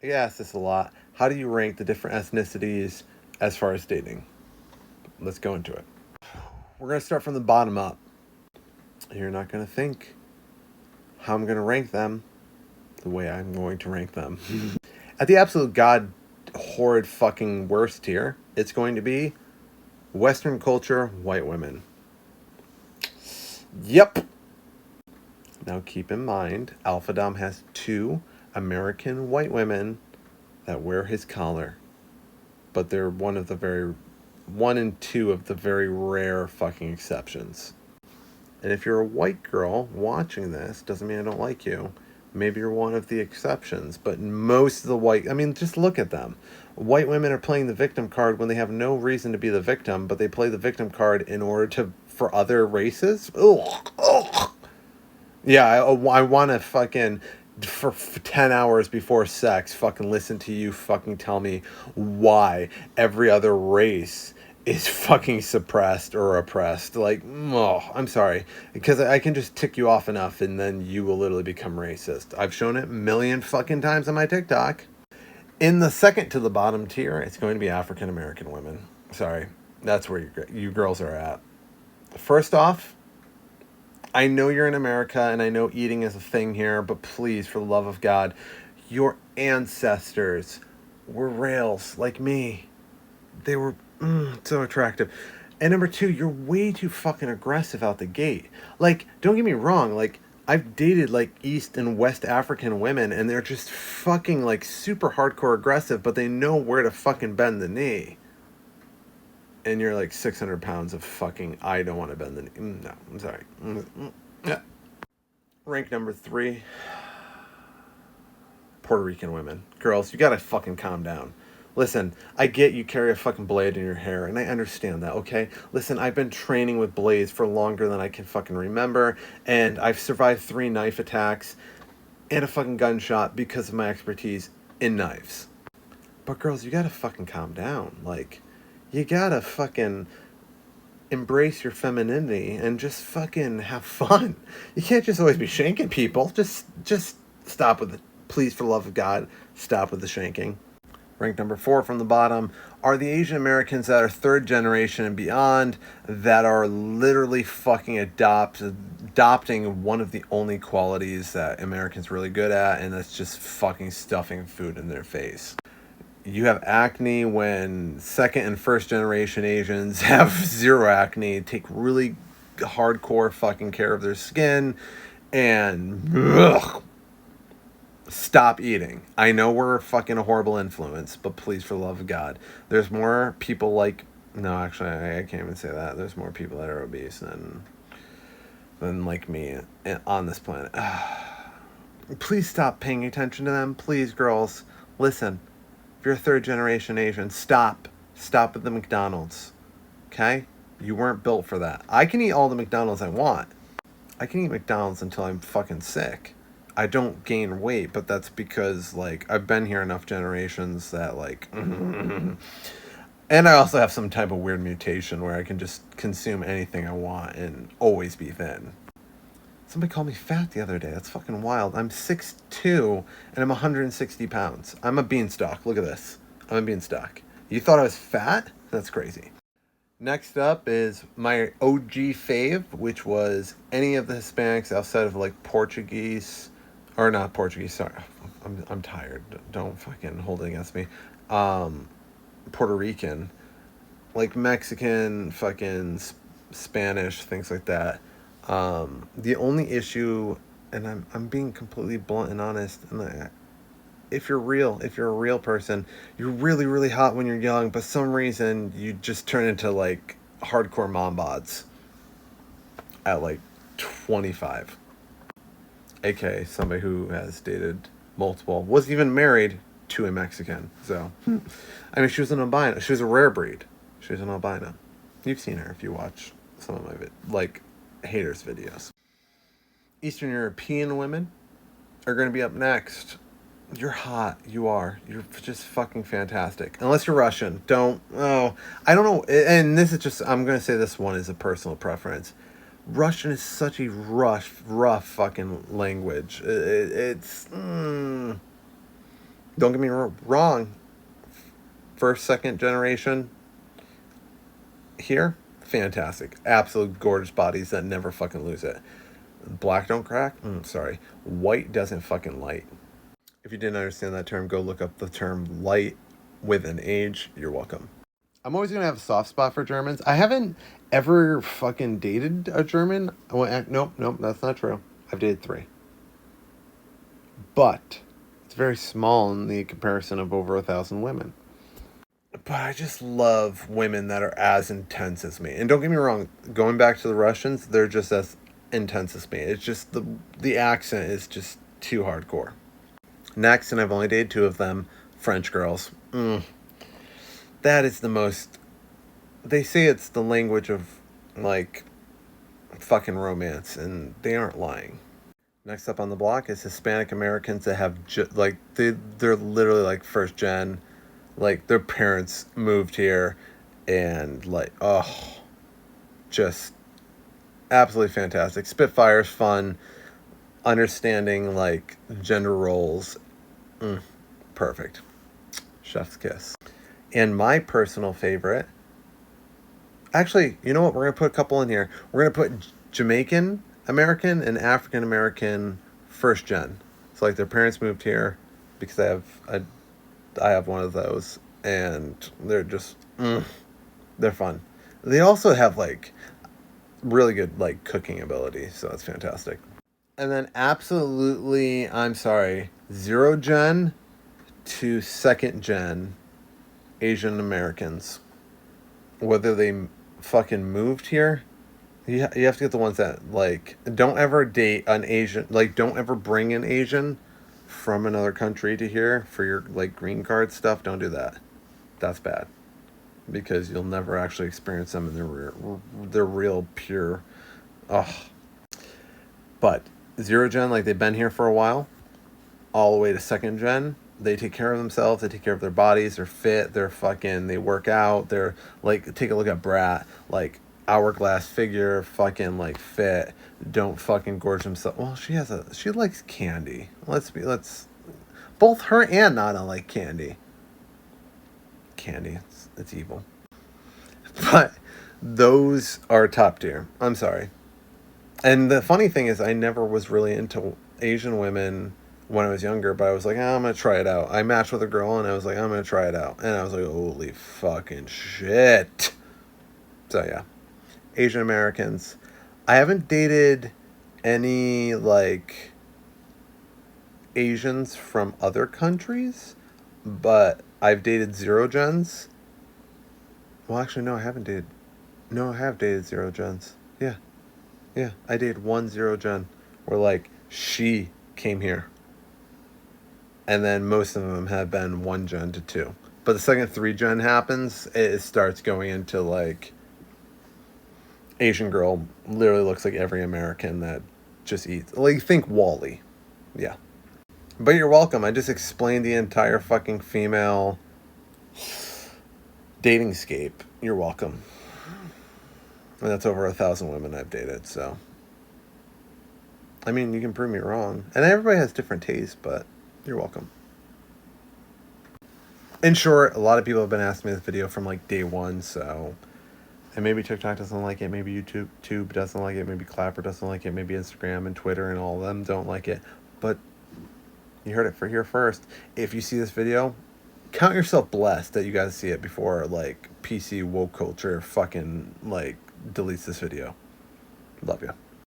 I get asked this a lot. How do you rank the different ethnicities as far as dating? Let's go into it. We're going to start from the bottom up. You're not going to think how I'm going to rank them the way I'm going to rank them. At the absolute god horrid fucking worst tier, it's going to be Western culture, white women. Yep. Now keep in mind, Alpha Dom has 2 American white women that wear his collar. But they're one and two of the very rare fucking exceptions. And if you're a white girl watching this, doesn't mean I don't like you. Maybe you're one of the exceptions, but most of the white, I mean, just look at them. White women are playing the victim card when they have no reason to be the victim, but they play the victim card in order to, for other races. Ugh, ugh. Yeah, I want to fucking, for 10 hours before sex, fucking listen to you fucking tell me why every other race is fucking suppressed or oppressed. Like, oh, I'm sorry. Because I can just tick you off enough and then you will literally become racist. I've shown it a million fucking times on my TikTok. In the second to the bottom tier, it's going to be African American women. Sorry. That's where you girls are at. First off, I know you're in America and I know eating is a thing here, but please, for the love of God, your ancestors were rails like me. They were so attractive. And number 2, you're way too fucking aggressive out the gate. Like, don't get me wrong, like, I've dated like East and West African women and they're just fucking like super hardcore aggressive, but they know where to fucking bend the knee. And you're like 600 pounds of fucking, I don't want to bend the knee. No, I'm sorry. Yeah. Rank number 3, Puerto Rican women. Girls, you gotta fucking calm down. Listen, I get you carry a fucking blade in your hair, and I understand that, okay? Listen, I've been training with blades for longer than I can fucking remember, and I've survived 3 knife attacks and a fucking gunshot because of my expertise in knives. But girls, you gotta fucking calm down. Like, you gotta fucking embrace your femininity and just fucking have fun. You can't just always be shanking people. Just stop with it. Please, for the love of God, stop with the shanking. Ranked number 4 from the bottom are the Asian Americans that are 3rd generation and beyond that are literally fucking adopting one of the only qualities that Americans really good at, and that's just fucking stuffing food in their face. You have acne when 2nd and 1st generation Asians have 0 acne, take really hardcore fucking care of their skin, and stop eating. I know we're fucking a horrible influence, but please, for the love of God, there's more people like, no, actually, I can't even say that. There's more people that are obese than like me on this planet. Please stop paying attention to them. Please, girls, listen. If you're a 3rd generation Asian, stop. Stop at the McDonald's. Okay? You weren't built for that. I can eat all the McDonald's I want. I can eat McDonald's until I'm fucking sick. I don't gain weight, but that's because, like, I've been here enough generations that, like, and I also have some type of weird mutation where I can just consume anything I want and always be thin. Somebody called me fat the other day. That's fucking wild. I'm 6'2", and I'm 160 pounds. I'm a beanstalk. Look at this. I'm a beanstalk. You thought I was fat? That's crazy. Next up is my OG fave, which was any of the Hispanics outside of like Portuguese, or not Portuguese. Sorry, I'm tired. Don't fucking hold it against me. Puerto Rican, like Mexican, fucking Spanish, things like that. The only issue, and I'm being completely blunt and honest, and if you're a real person, you're really, really hot when you're young, but some reason you just turn into like hardcore mom bods at like 25. AKA somebody who has dated multiple, was even married to a Mexican. So, I mean, she was an albino. She was a rare breed. She was an albino. You've seen her if you watch some of my like haters videos. Eastern European women are going to be up next. You're hot. You are. You're just fucking fantastic. Unless you're Russian. Don't. Oh, I don't know. And this is just, I'm going to say this one is a personal preference. Russian is such a rough fucking language. It's. Don't get me wrong. First, second generation here, fantastic. Absolute gorgeous bodies that never fucking lose it. Black don't crack? Sorry. White doesn't fucking light. If you didn't understand that term, go look up the term light with an age. You're welcome. I'm always going to have a soft spot for Germans. I haven't ever fucking dated a German. Nope, that's not true. I've dated 3. But it's very small in the comparison of over 1,000 women. But I just love women that are as intense as me. And don't get me wrong, going back to the Russians, they're just as intense as me. It's just the accent is just too hardcore. Next, and I've only dated 2 of them, French girls. That is the most... They say it's the language of, like, fucking romance, and they aren't lying. Next up on the block is Hispanic Americans that have, they're literally, like, first gen. Like, their parents moved here, and, like, just absolutely fantastic. Spitfire's fun. Understanding, like, gender roles. Perfect. Chef's kiss. And my personal favorite... Actually, you know what? We're going to put a couple in here. We're going to put Jamaican American and African American first gen. So, like, their parents moved here because I have one of those. And they're just... they're fun. They also have, like, really good, like, cooking ability. So, that's fantastic. And then absolutely, I'm sorry, 0 gen to 2nd gen Asian Americans. Whether they fucking moved here, you have to get the ones that, like, don't ever date an Asian, like, don't ever bring an Asian from another country to here for your, like, green card stuff. Don't do that. That's bad. Because you'll never actually experience them in their real pure, But 0 gen, like, they've been here for a while, all the way to 2nd gen. They take care of themselves. They take care of their bodies. They're fit. They work out. They're, like, take a look at Brat. Like, hourglass figure, fucking, like, fit. Don't fucking gorge themselves. Well, she likes candy. Both her and Nana like candy. Candy, it's evil. But those are top tier. I'm sorry. And the funny thing is, I never was really into Asian women when I was younger, but I was like, I'm going to try it out. I matched with a girl, and I was like, I'm going to try it out. And I was like, holy fucking shit. So, yeah. Asian Americans. I haven't dated any, like, Asians from other countries, but I've dated 0 gens. Well, actually, no, I haven't dated... No, I have dated 0 gens. Yeah. Yeah, I dated 1 0 gen where, like, she came here. And then most of them have been 1 gen to 2. But the second 3 gen happens, it starts going into, like, Asian girl literally looks like every American that just eats. Like, think Wall-E. Yeah. But you're welcome. I just explained the entire fucking female dating scape. You're welcome. And that's over 1,000 women I've dated, so. I mean, you can prove me wrong. And everybody has different tastes, but you're welcome. In short, a lot of people have been asking me this video from, like, day 1, so. And maybe TikTok doesn't like it, maybe YouTube doesn't like it, maybe Clapper doesn't like it, maybe Instagram and Twitter and all of them don't like it. But you heard it here first. If you see this video, count yourself blessed that you guys see it before, like, PC woke culture fucking, like, deletes this video. Love you.